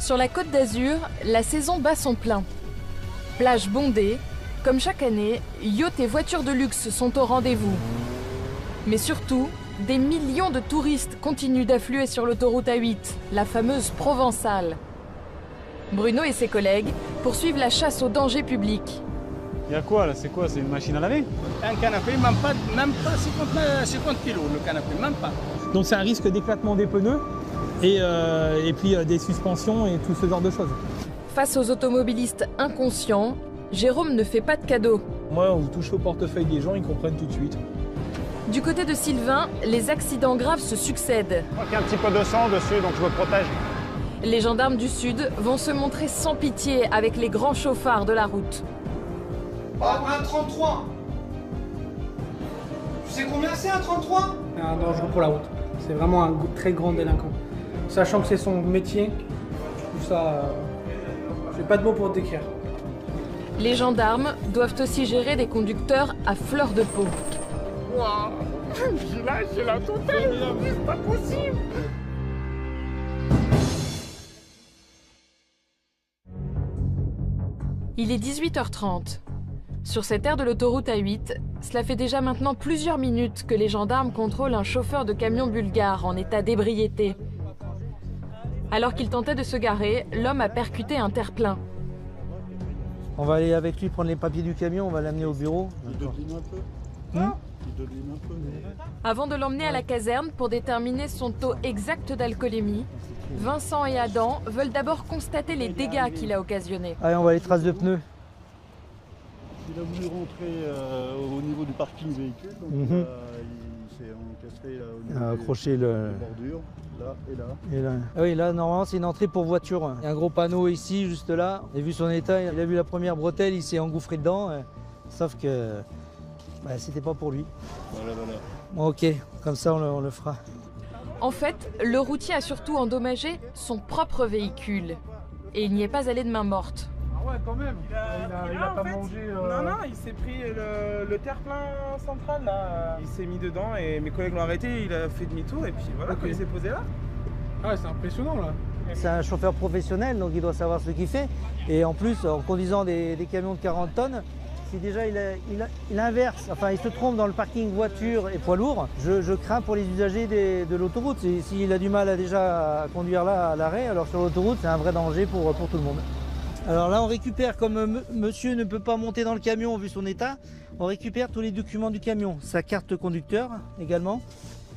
Sur la Côte d'Azur, la saison bat son plein. Plage bondée, comme chaque année, yachts et voitures de luxe sont au rendez-vous. Mais surtout, des millions de touristes continuent d'affluer sur l'autoroute A8, la fameuse Provençale. Bruno et ses collègues poursuivent la chasse au danger public. Il y a quoi là? C'est quoi? C'est une machine à laver? Un canapé, même pas 50 kilos le canapé, même pas. Donc c'est un risque d'éclatement des pneus et puis des suspensions et tout ce genre de choses. Face aux automobilistes inconscients, Jérôme ne fait pas de cadeaux. Moi, vous touchez au portefeuille des gens, ils comprennent tout de suite. Du côté de Sylvain, les accidents graves se succèdent. Je crois qu'il y a un petit peu de sang dessus, donc je me protège. Les gendarmes du Sud vont se montrer sans pitié avec les grands chauffards de la route. Oh, un 33! Tu sais combien c'est un 33? C'est un dangereux pour la route. C'est vraiment un très grand délinquant. Sachant que c'est son métier, je trouve ça... j'ai pas de mots pour le décrire. Les gendarmes doivent aussi gérer des conducteurs à fleur de peau. Waouh! J'ai la totale, c'est pas possible! Il est 18h30. Sur cette aire de l'autoroute A8, cela fait déjà maintenant plusieurs minutes que les gendarmes contrôlent un chauffeur de camion bulgare en état d'ébriété. Alors qu'il tentait de se garer, l'homme a percuté un terre-plein. On va aller avec lui prendre les papiers du camion, on va l'amener au bureau. Il dodeline un peu. Il dodeline un peu. Avant de l'emmener à la caserne pour déterminer son taux exact d'alcoolémie, Vincent et Adam veulent d'abord constater les dégâts qu'il a occasionnés. Allez, on va les traces de pneus. Il a voulu rentrer au niveau du parking véhicule, donc il s'est encastré là, au niveau Accroché des bordures, là et là. Et là. Ah oui, là, normalement, c'est une entrée pour voiture. Il y a un gros panneau ici, juste là. Et vu son état, il a vu la première bretelle, il s'est engouffré dedans. Sauf que c'était pas pour lui. Voilà. Bon, ok, comme ça, on le fera. En fait, le routier a surtout endommagé son propre véhicule. Et il n'y est pas allé de main morte. Ah ouais, quand même. Il a pas mangé... Non, il s'est pris le terre-plein central, là. Il s'est mis dedans et mes collègues l'ont arrêté, il a fait demi-tour et puis voilà, Ok. il s'est posé là. Ah ouais, c'est impressionnant, là. C'est un chauffeur professionnel, donc il doit savoir ce qu'il fait. Et en plus, en conduisant des camions de 40 tonnes, si déjà il inverse, enfin il se trompe dans le parking voiture et poids lourd, je crains pour les usagers de l'autoroute. S'il a du mal à conduire là à l'arrêt, alors sur l'autoroute, c'est un vrai danger pour tout le monde. Alors là, on récupère, comme monsieur ne peut pas monter dans le camion vu son état, on récupère tous les documents du camion, sa carte conducteur également.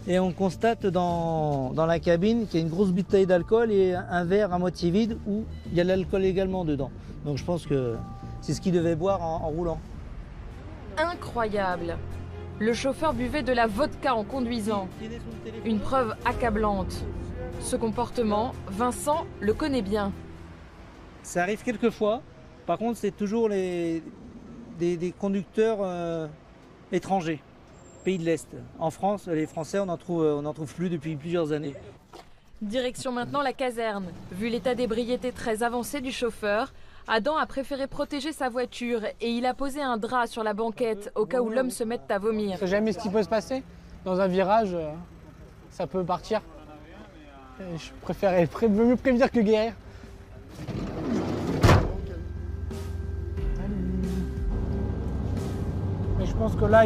Et on constate dans la cabine qu'il y a une grosse bouteille d'alcool et un verre à moitié vide où il y a de l'alcool également dedans. Donc je pense que c'est ce qu'il devait boire en roulant. Incroyable! Le chauffeur buvait de la vodka en conduisant. Une preuve accablante. Ce comportement, Vincent le connaît bien. Ça arrive quelques fois. Par contre, c'est toujours des conducteurs étrangers, pays de l'Est. En France, les Français, on n'en trouve plus depuis plusieurs années. Direction maintenant la caserne. Vu l'état d'ébriété très avancé du chauffeur, Adam a préféré protéger sa voiture et il a posé un drap sur la banquette au cas où l'homme se mette à vomir. On sait jamais ce qui peut se passer. Dans un virage, ça peut partir. Et je préfère mieux prévenir que guérir. Mais je pense que là,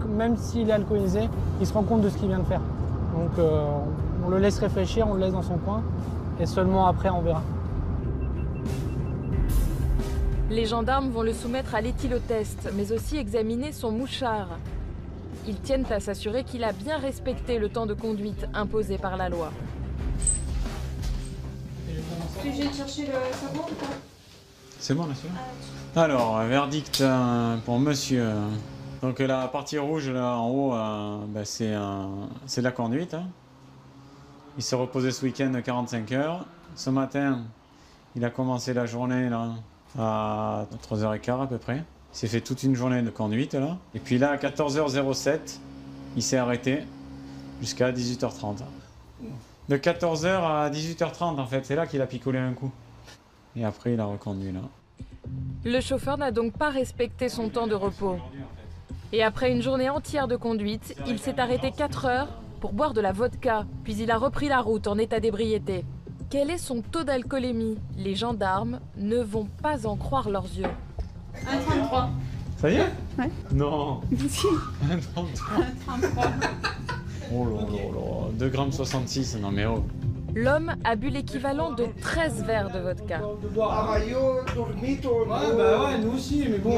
même s'il est alcoolisé, il se rend compte de ce qu'il vient de faire. Donc on le laisse réfléchir, on le laisse dans son coin et seulement après on verra. Les gendarmes vont le soumettre à l'éthylotest, mais aussi examiner son mouchard. Ils tiennent à s'assurer qu'il a bien respecté le temps de conduite imposé par la loi. Tu es obligé de chercher le savon ou pas? C'est bon là, c'est bon. Alors, verdict pour monsieur. Donc la partie rouge là en haut, c'est la conduite. Il s'est reposé ce week-end 45 heures. Ce matin, il a commencé la journée là, à 3h15 à peu près. Il s'est fait toute une journée de conduite là. Et puis là, à 14h07, il s'est arrêté jusqu'à 18h30. De 14h à 18h30 en fait, c'est là qu'il a picolé un coup. Et après, il a reconduit là. Le chauffeur n'a donc pas respecté son temps de repos. Et après une journée entière de conduite, il s'est arrêté 4 heures pour boire de la vodka, puis il a repris la route en état d'ébriété. Quel est son taux d'alcoolémie? Les gendarmes ne vont pas en croire leurs yeux. 1,33. Ça y est? Ouais. Non. Si. 1,33. Oh là là là, 2,66 g, non mais oh. L'homme a bu l'équivalent de 13 verres de vodka. Ouais, bah ouais, nous aussi, mais bon.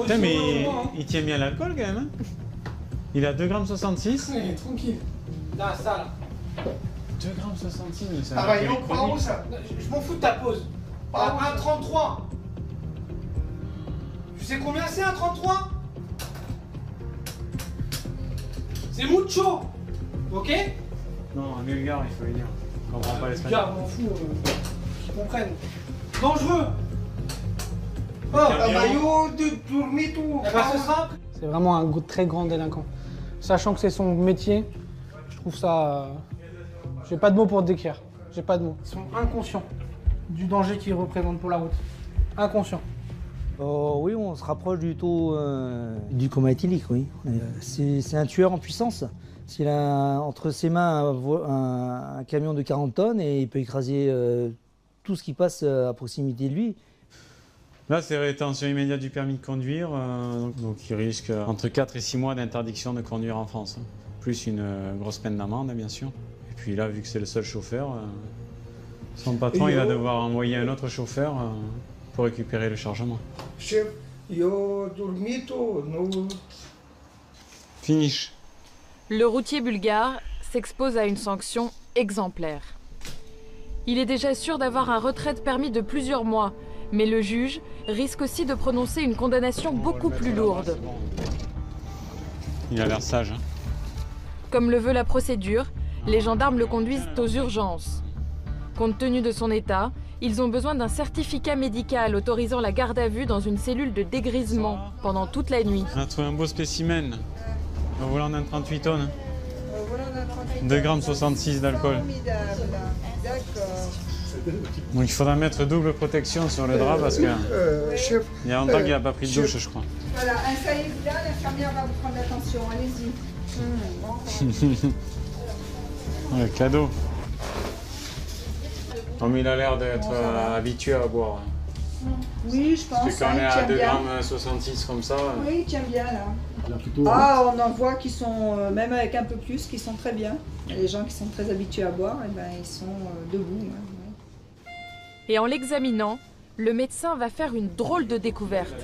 Putain, mais il tient bien l'alcool quand même. Hein, il a 2,66 g. Ouais, tranquille. Là, ça là. 2,66 g, mais c'est un Ah, alcoolique chronique. Je m'en fous de ta pause. 1,33. Tu sais combien c'est 1,33? C'est mucho. Ok? Non, un bulgare, il faut lui dire. Je comprends pas l'espagnol. Regarde, m'en fous. Qu'ils comprennent. Dangereux. Oh, ce sera. C'est vraiment un très grand délinquant. Sachant que c'est son métier, je trouve ça... j'ai pas de mots pour te décrire. J'ai pas de mots. Ils sont inconscients du danger qu'ils représentent pour la route. Inconscients. Oui, on se rapproche du taux du coma éthylique, oui. C'est un tueur en puissance. S'il a entre ses mains un camion de 40 tonnes et il peut écraser tout ce qui passe à proximité de lui. Là, c'est rétention immédiate du permis de conduire, donc il risque entre 4 et 6 mois d'interdiction de conduire en France. Hein. Plus une grosse peine d'amende, bien sûr. Et puis là, vu que c'est le seul chauffeur, son patron il va devoir envoyer un autre chauffeur pour récupérer le chargement. Chef, yo dormito, no. Finish. Le routier bulgare s'expose à une sanction exemplaire. Il est déjà sûr d'avoir un retrait de permis de plusieurs mois, mais le juge risque aussi de prononcer une condamnation beaucoup plus lourde. Il a l'air sage. Hein. Comme le veut la procédure, les gendarmes le conduisent aux urgences. Compte tenu de son état, ils ont besoin d'un certificat médical autorisant la garde à vue dans une cellule de dégrisement pendant toute la nuit. On a trouvé un beau spécimen. Le volant d'un 38 tonnes. 2,66 g d'alcool. Donc il faudra mettre double protection sur le drap parce que il y a longtemps qu'il n'a pas pris de douche, je crois. Voilà, installez-vous là, l'infirmière va vous prendre l'attention, allez-y. Ouais, cadeau. Comme il a l'air d'être habitué à boire. Oui, je pense. Parce que quand on est il à tient bien. 2,66 g comme ça. Oui, il tient bien là. Ah, on en voit qui sont, même avec un peu plus, qui sont très bien. Les gens qui sont très habitués à boire, eh ben, ils sont debout. Ouais. Et en l'examinant, le médecin va faire une drôle de découverte.